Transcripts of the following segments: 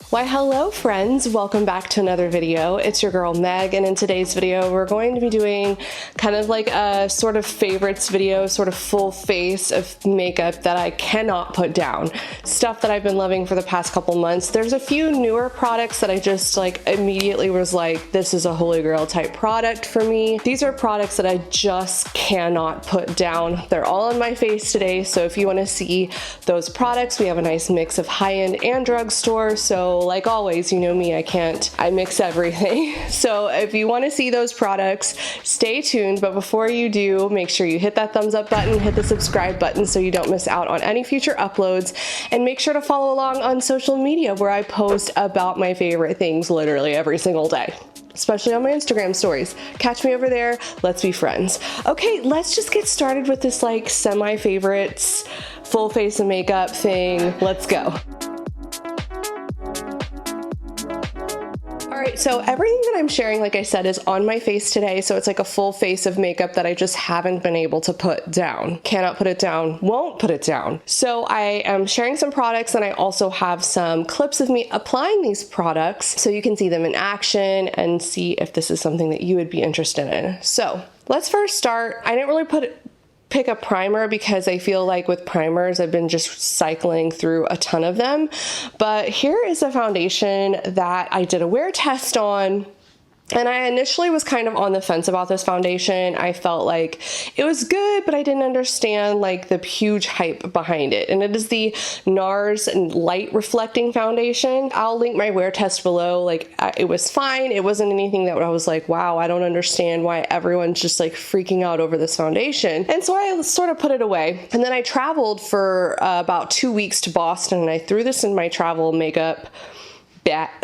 Why hello friends, welcome back to another video. It's your girl Meg, and in today's video we're going to be doing kind of like a sort of favorites video, sort of full face of makeup that I cannot put down. Stuff that I've been loving for the past couple months. There's a few newer products that I just like immediately was like, this is a holy grail type product for me. These are products that I just cannot put down. They're all on my face today, so if you want to see those products, we have a nice mix of high-end and drugstore. So like always, you know me, I mix everything. So if you want to see those products, stay tuned. But before you do, make sure you hit that thumbs up button, hit the subscribe button so you don't miss out on any future uploads, and make sure to follow along on social media where I post about my favorite things literally every single day, especially on my Instagram stories. Catch me over there. Let's be friends. Okay, let's just get started with this like semi-favorites full face of makeup thing. Let's go. All right, so everything that I'm sharing, like I said, is on my face today. So it's like a full face of makeup that I just haven't been able to put down. Cannot put it down, won't put it down. So I am sharing some products, and I also have some clips of me applying these products so you can see them in action and see if this is something that you would be interested in. So let's first start. I didn't really pick a primer because I feel like with primers I've been just cycling through a ton of them, but here is a foundation that I did a wear test on. And I initially was kind of on the fence about this foundation. I felt like it was good, but I didn't understand like the huge hype behind it. And it is the NARS Light Reflecting Foundation. I'll link my wear test below. Like it was fine. It wasn't anything that I was like, wow, I don't understand why everyone's just like freaking out over this foundation. And so I sort of put it away. And then I traveled for about 2 weeks to Boston, and I threw this in my travel makeup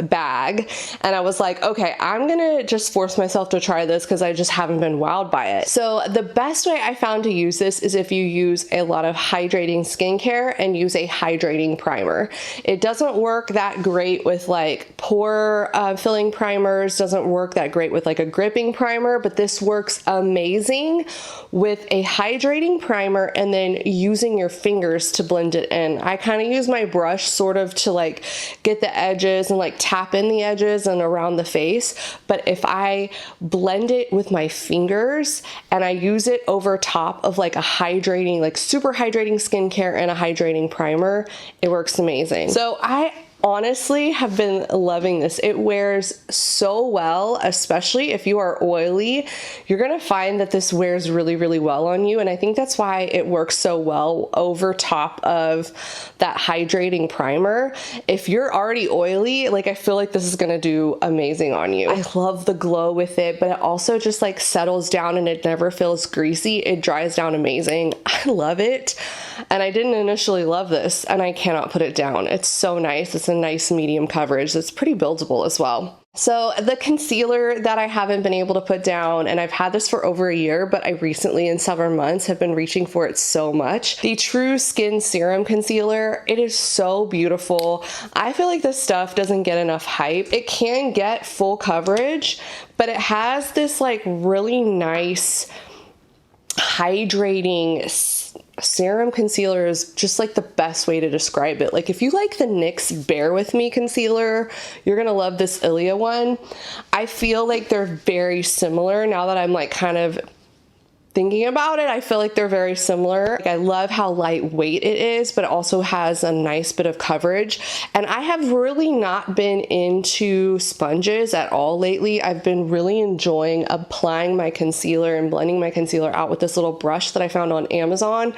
bag, and I was like, okay, I'm gonna just force myself to try this because I just haven't been wowed by it. So the best way I found to use this is if you use a lot of hydrating skincare and use a hydrating primer. It doesn't work that great with like pore filling primers, doesn't work that great with like a gripping primer, but this works amazing with a hydrating primer and then using your fingers to blend it in. I kind of use my brush sort of to like get the edges and like tap in the edges and around the face. But if I blend it with my fingers and I use it over top of like a hydrating, like super hydrating skincare and a hydrating primer, it works amazing. So I honestly have been loving this. It wears so well, especially if you are oily. You're gonna find that this wears really, really well on you. And I think that's why it works so well over top of that hydrating primer. If you're already oily, like I feel like this is gonna do amazing on you. I love the glow with it, but it also just like settles down and it never feels greasy. It dries down amazing. I love it. And I didn't initially love this, and I cannot put it down. It's so nice. It's a nice medium coverage. It's pretty buildable as well. So the concealer that I haven't been able to put down, and I've had this for over a year, but I recently in several months have been reaching for it so much. The True Skin Serum Concealer. It is so beautiful. I feel like this stuff doesn't get enough hype. It can get full coverage, but it has this like really nice hydrating serum concealer is just like the best way to describe it. Like if you like the NYX Bear With Me concealer, you're gonna love this Ilia one. I feel like they're very similar now that I'm like kind of thinking about it. I feel like they're very similar. Like I love how lightweight it is, but it also has a nice bit of coverage. And I have really not been into sponges at all lately. I've been really enjoying applying my concealer and blending my concealer out with this little brush that I found on Amazon.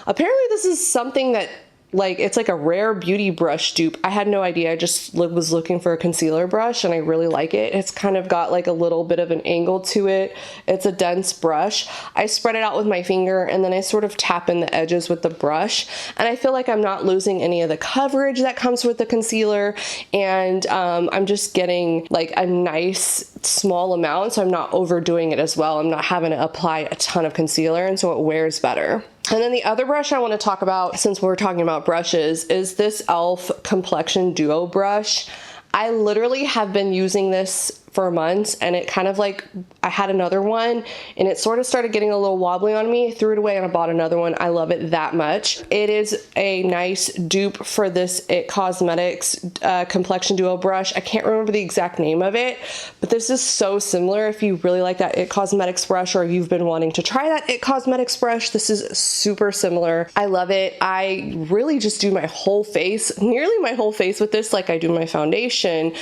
Apparently this is something that like it's like a rare beauty brush dupe. I had no idea. I just was looking for a concealer brush and I really like it. It's kind of got like a little bit of an angle to it. It's a dense brush. I spread it out with my finger and then I sort of tap in the edges with the brush, and I feel like I'm not losing any of the coverage that comes with the concealer, and I'm just getting like a nice small amount, so I'm not overdoing it as well. I'm not having to apply a ton of concealer, and so it wears better. And then the other brush I want to talk about, since we're talking about brushes, is this e.l.f. Complexion Duo brush. I literally have been using this for months, and it kind of like, I had another one and it sort of started getting a little wobbly on me, threw it away and I bought another one. I love it that much. It is a nice dupe for this It Cosmetics Complexion Duo brush. I can't remember the exact name of it, but this is so similar. If you really like that It Cosmetics brush, or you've been wanting to try that It Cosmetics brush, this is super similar. I love it. I really just do my whole face, nearly my whole face with this, like I do my foundation.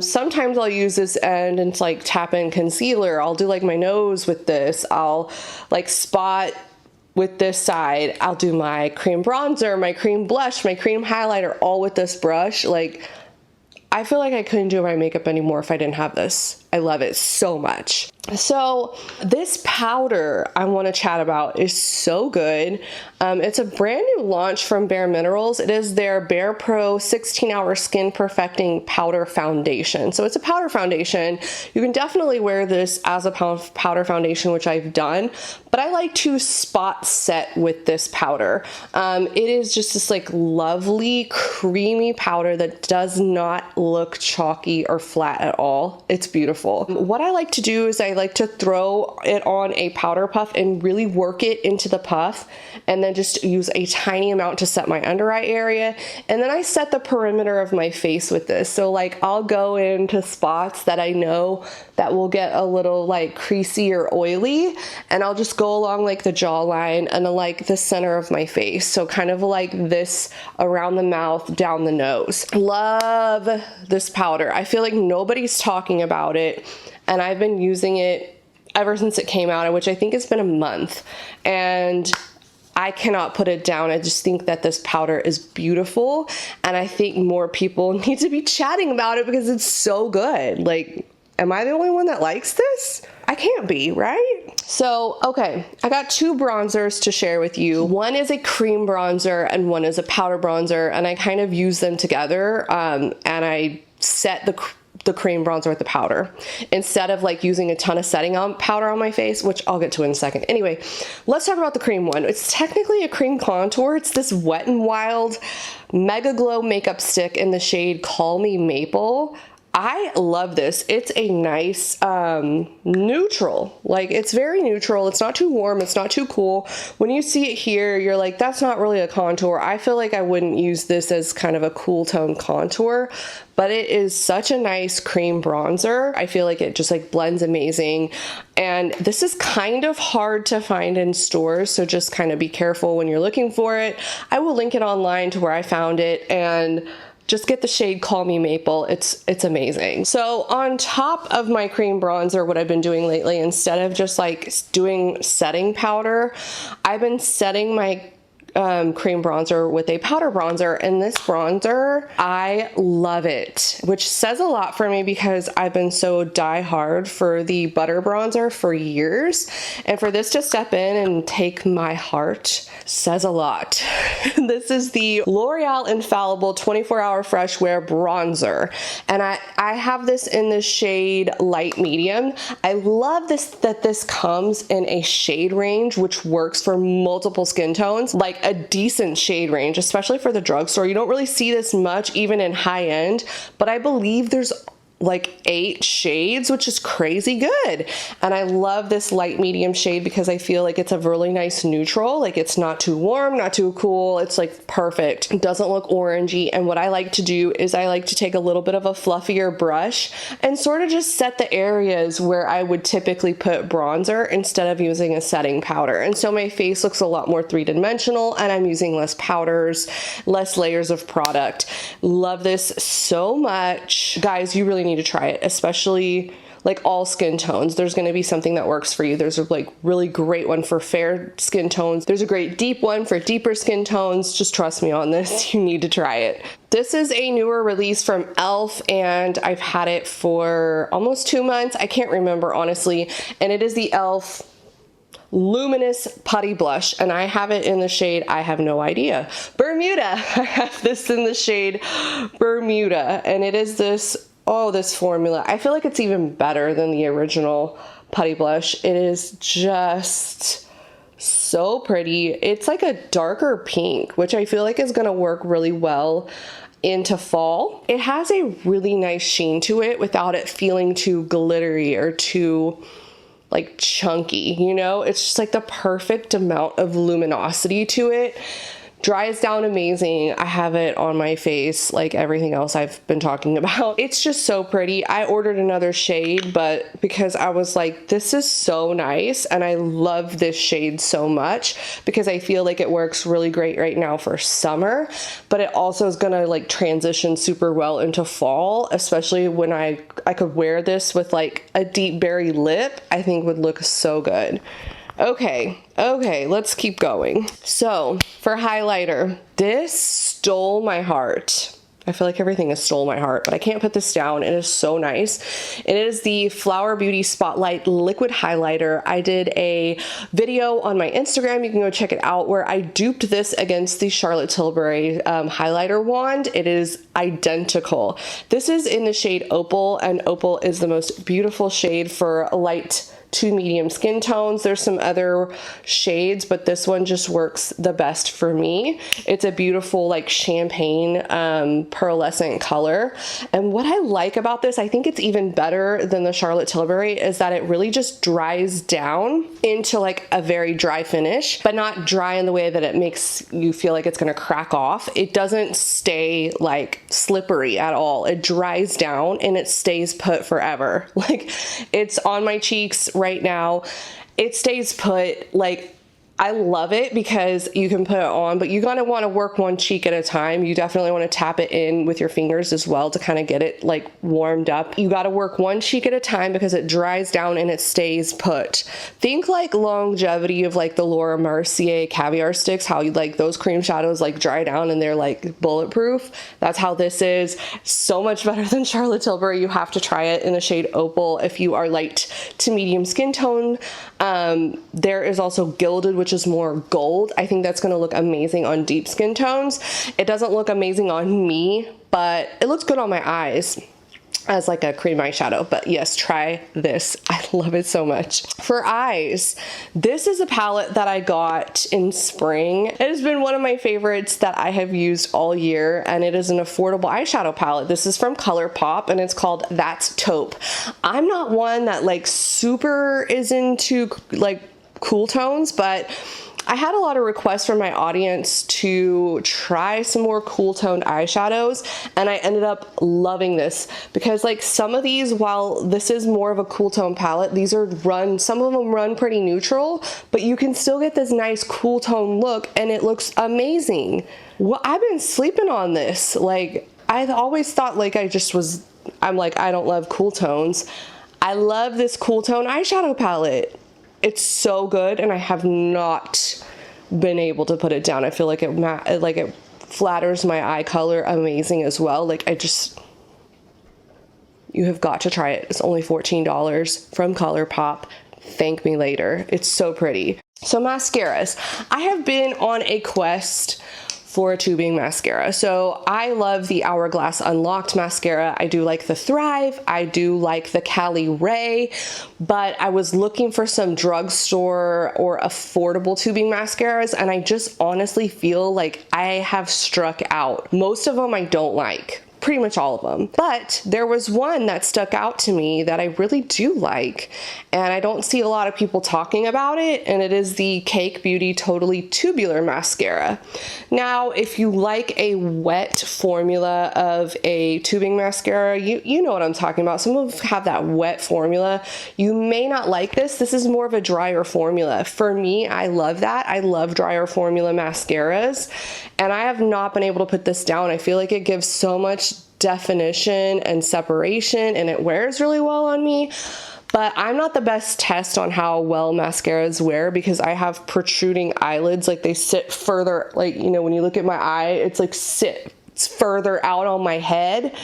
Sometimes I'll use this end and like tap in concealer. I'll do like my nose with this. I'll like spot with this side. I'll do my cream bronzer, my cream blush, my cream highlighter, all with this brush. Like, I feel like I couldn't do my makeup anymore if I didn't have this. I love it so much. So this powder I want to chat about is so good. It's a brand new launch from Bare Minerals. It is their Bare Pro 16-Hour Skin Perfecting Powder Foundation. So it's a powder foundation. You can definitely wear this as a powder foundation, which I've done, but I like to spot set with this powder. It is just this like lovely creamy powder that does not look chalky or flat at all. It's beautiful. What I like to do is I like to throw it on a powder puff and really work it into the puff, and then just use a tiny amount to set my under eye area. And then I set the perimeter of my face with this. So like I'll go into spots that I know that will get a little like creasy or oily, and I'll just go along like the jawline and like the center of my face. So kind of like this around the mouth, down the nose. Love this powder. I feel like nobody's talking about it, and I've been using it ever since it came out, which I think it's been a month, and I cannot put it down. I just think that this powder is beautiful, and I think more people need to be chatting about it because it's so good. Like, am I the only one that likes this? I can't be, right? So, okay, I got two bronzers to share with you. One is a cream bronzer and one is a powder bronzer, and I kind of use them together, and I set the cream bronzer with the powder instead of like using a ton of setting powder on my face, which I'll get to in a second. Anyway, let's talk about the cream one. It's technically a cream contour. It's this Wet n Wild Mega Glow makeup stick in the shade Call Me Maple. I love this. It's a nice neutral. Like, it's very neutral. It's not too warm. It's not too cool. When you see it here, you're like, that's not really a contour. I feel like I wouldn't use this as kind of a cool tone contour, but it is such a nice cream bronzer. I feel like it just like blends amazing. And this is kind of hard to find in stores, so just kind of be careful when you're looking for it. I will link it online to where I found it, and just get the shade Call Me Maple. It's amazing. So on top of my cream bronzer, what I've been doing lately, instead of just like doing setting powder, I've been setting my cream bronzer with a powder bronzer, and this bronzer, I love it, which says a lot for me because I've been so die-hard for the butter bronzer for years, and for this to step in and take my heart says a lot. This is the L'Oreal Infallible 24-Hour Fresh Wear Bronzer, and I have this in the shade Light Medium. I love that this comes in a shade range which works for multiple skin tones, like a decent shade range, especially for the drugstore. You don't really see this much even in high end, but I believe there's like 8 shades, which is crazy good. And I love this light medium shade because I feel like it's a really nice neutral. Like, it's not too warm, not too cool. It's like perfect. It doesn't look orangey. And what I like to do is I like to take a little bit of a fluffier brush and sort of just set the areas where I would typically put bronzer instead of using a setting powder. And so my face looks a lot more three-dimensional, and I'm using less powders, less layers of product. Love this so much. Guys, you really need to try it, especially like all skin tones. There's going to be something that works for you. There's a like really great one for fair skin tones. There's a great deep one for deeper skin tones. Just trust me on this. You need to try it. This is a newer release from e.l.f. and I've had it for almost 2 months. I can't remember honestly. And it is the e.l.f. Luminous Putty Blush, and I have it in the shade, I have no idea, Bermuda. I have this in the shade Bermuda, and it is this, oh, this formula. I feel like it's even better than the original Putty Blush. It is just so pretty. It's like a darker pink, which I feel like is gonna work really well into fall. It has a really nice sheen to it without it feeling too glittery or too like chunky, you know? It's just like the perfect amount of luminosity to it. Dries down amazing. I have it on my face like everything else I've been talking about. It's just so pretty. I ordered another shade, but because I was like, this is so nice and I love this shade so much because I feel like it works really great right now for summer, but it also is gonna like transition super well into fall, especially when I could wear this with like a deep berry lip. I think would look so good. Okay, let's keep going. So for highlighter, this stole my heart. I feel like everything has stole my heart, but I can't put this down. It is so nice. It is the Flower Beauty Spotlight Liquid Highlighter. I did a video on my Instagram. You can go check it out where I duped this against the Charlotte Tilbury highlighter wand. It is identical. This is in the shade Opal, and Opal is the most beautiful shade for light to medium skin tones. There's some other shades, but this one just works the best for me. It's a beautiful like champagne pearlescent color. And what I like about this, I think it's even better than the Charlotte Tilbury, is that it really just dries down into like a very dry finish, but not dry in the way that it makes you feel like it's gonna crack off. It doesn't stay like slippery at all. It dries down and it stays put forever. Like it's on my cheeks right now. It stays put. Like I love it because you can put it on, but you're gonna want to work one cheek at a time. You definitely want to tap it in with your fingers as well to kind of get it like warmed up. You got to work one cheek at a time because it dries down and it stays put. Think like longevity of like the Laura Mercier caviar sticks, how you like those cream shadows like dry down and they're like bulletproof. That's how this is. So much better than Charlotte Tilbury. You have to try it in the shade Opal if you are light to medium skin tone. There is also Gilded, which is more gold. I think that's going to look amazing on deep skin tones. It doesn't look amazing on me, but it looks good on my eyes as like a cream eyeshadow. But yes, try this. I love it so much. For eyes, this is a palette that I got in spring. It has been one of my favorites that I have used all year, and it is an affordable eyeshadow palette. This is from ColourPop and it's called That's Taupe. I'm not one that like super is into like cool tones, but I had a lot of requests from my audience to try some more cool toned eyeshadows, and I ended up loving this because like some of these, while this is more of a cool tone palette, these are some of them run pretty neutral, but you can still get this nice cool tone look and it looks amazing. Well, I've been sleeping on this. Like I've always thought like I'm like, I don't love cool tones. I love this cool tone eyeshadow palette. It's so good, and I have not been able to put it down. I feel like it flatters my eye color amazing as well. Like you have got to try it. It's only $14 from ColourPop. Thank me later. It's so pretty. So mascaras. I have been on a quest for a tubing mascara. So I love the Hourglass Unlocked mascara. I do like the Thrive. I do like the Cali Ray, but I was looking for some drugstore or affordable tubing mascaras, and I just honestly feel like I have struck out. Most of them I don't like. Pretty much all of them. But there was one that stuck out to me that I really do like, and I don't see a lot of people talking about it, and it is the Cake Beauty Totally Tubular Mascara. Now, if you like a wet formula of a tubing mascara, you know what I'm talking about. Some of them have that wet formula. You may not like this. This is more of a drier formula. For me, I love that. I love drier formula mascaras, and I have not been able to put this down. I feel like it gives so much definition and separation, and it wears really well on me. But I'm not the best test on how well mascaras wear because I have protruding eyelids. Like they sit further, like, you know, when you look at my eye, it's like it's further out on my head.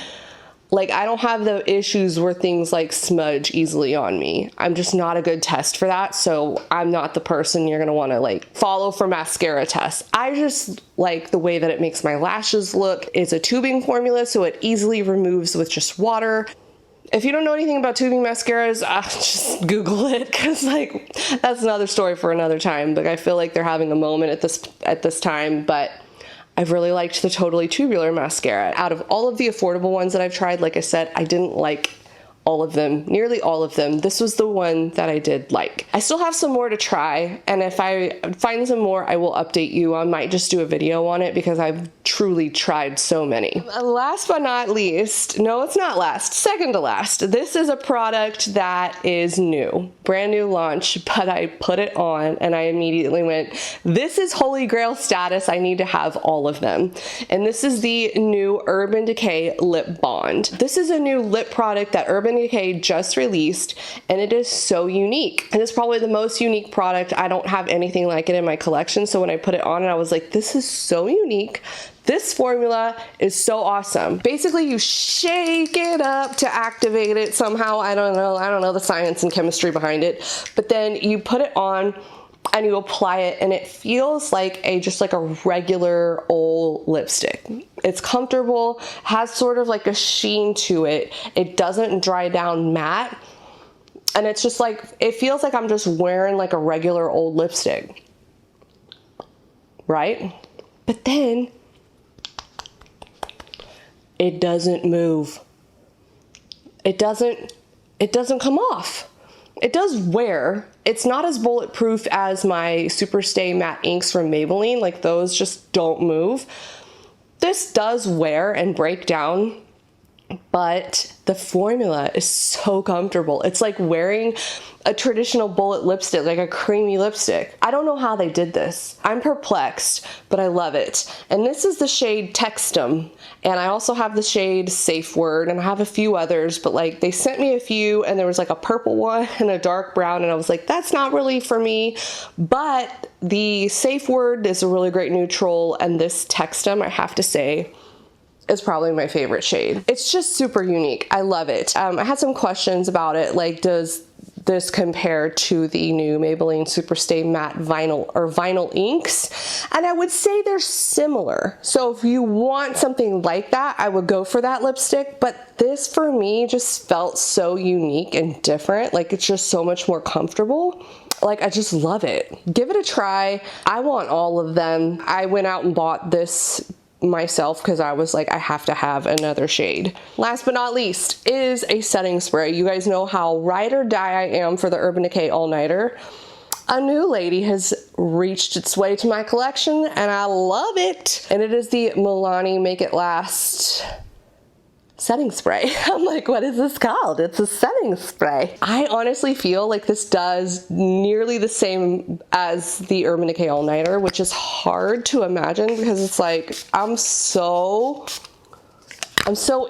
Like I don't have the issues where things like smudge easily on me. I'm just not a good test for that. So I'm not the person you're going to want to like follow for mascara tests. I just like the way that it makes my lashes look. It's a tubing formula, so it easily removes with just water. If you don't know anything about tubing mascaras, just Google it, because like that's another story for another time. But I feel like they're having a moment at this time, but I've really liked the Totally Tubular mascara. Out of all of the affordable ones that I've tried, like I said, I didn't like all of them, nearly all of them. This was the one that I did like. I still have some more to try, and if I find some more, I will update you. I might just do a video on it because I've truly tried so many. Last but not least, no, it's not last, second to last. This is a product that is new, brand new launch, but I put it on and I immediately went, this is holy grail status. I need to have all of them. And this is the new Urban Decay Lip Bond. This is a new lip product that Urban Decay just released, and it is so unique. And it's probably the most unique product. I don't have anything like it in my collection, so when I put it on, I was like, this is so unique. This formula is so awesome. Basically, you shake it up to activate it somehow. I don't know the science and chemistry behind it, but then you put it on and you apply it, and it feels like just like a regular old lipstick. It's comfortable, has sort of like a sheen to it. It doesn't dry down matte, and it's just like, it feels like I'm just wearing like a regular old lipstick, right? But then it doesn't move. It doesn't come off. It does wear. It's not as bulletproof as my Super Stay Matte inks from Maybelline. Like, those just don't move. This does wear and break down, but the formula is so comfortable. It's like wearing a traditional bullet lipstick, like a creamy lipstick. I don't know how they did this. I'm perplexed, but I love it. And this is the shade Textum. And I also have the shade Safe Word, and I have a few others, but like, they sent me a few, and there was like a purple one and a dark brown, and I was like, that's not really for me. But the Safe Word is a really great neutral, and this Textum, I have to say, is probably my favorite shade. It's just super unique. I love it. I had some questions about it, like, does this compare to the new Maybelline Super Stay Matte Vinyl or Vinyl inks? And I would say they're similar. So if you want something like that, I would go for that lipstick. But this for me just felt so unique and different. Like, it's just so much more comfortable. Like, I just love it. Give it a try. I want all of them. I went out and bought this myself because I was like, I have to have another shade. Last but not least is a setting spray. You guys know how ride or die I am for the Urban Decay All Nighter. A new lady has reached its way to my collection, and I love it. And it is the Milani Make It Last setting spray. I'm like, what is this called? It's a setting spray. I honestly feel like this does nearly the same as the Urban Decay All Nighter, which is hard to imagine because it's like, I'm so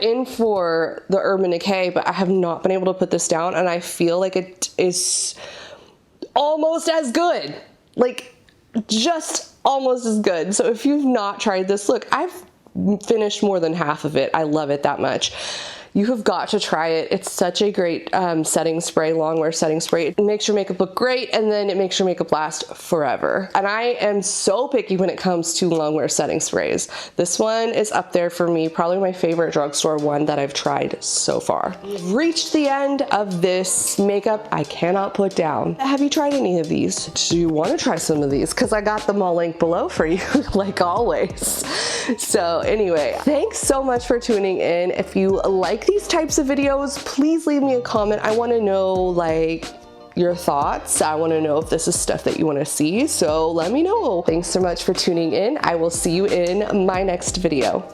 in for the Urban Decay, but I have not been able to put this down, and I feel like it is almost as good. Like, just almost as good. So if you've not tried this, look, I've finished more than half of it. I love it that much. You have got to try it. It's such a great setting spray, longwear setting spray. It makes your makeup look great, and then it makes your makeup last forever. And I am so picky when it comes to longwear setting sprays. This one is up there for me, probably my favorite drugstore one that I've tried so far. We've reached the end of this makeup I cannot put down. Have you tried any of these? Do you want to try some of these? Because I got them all linked below for you, like always. So anyway, thanks so much for tuning in. If you like these types of videos, please leave me a comment. I want to know, like, your thoughts. I want to know if this is stuff that you want to see, so let me know. Thanks so much for tuning in. I will see you in my next video.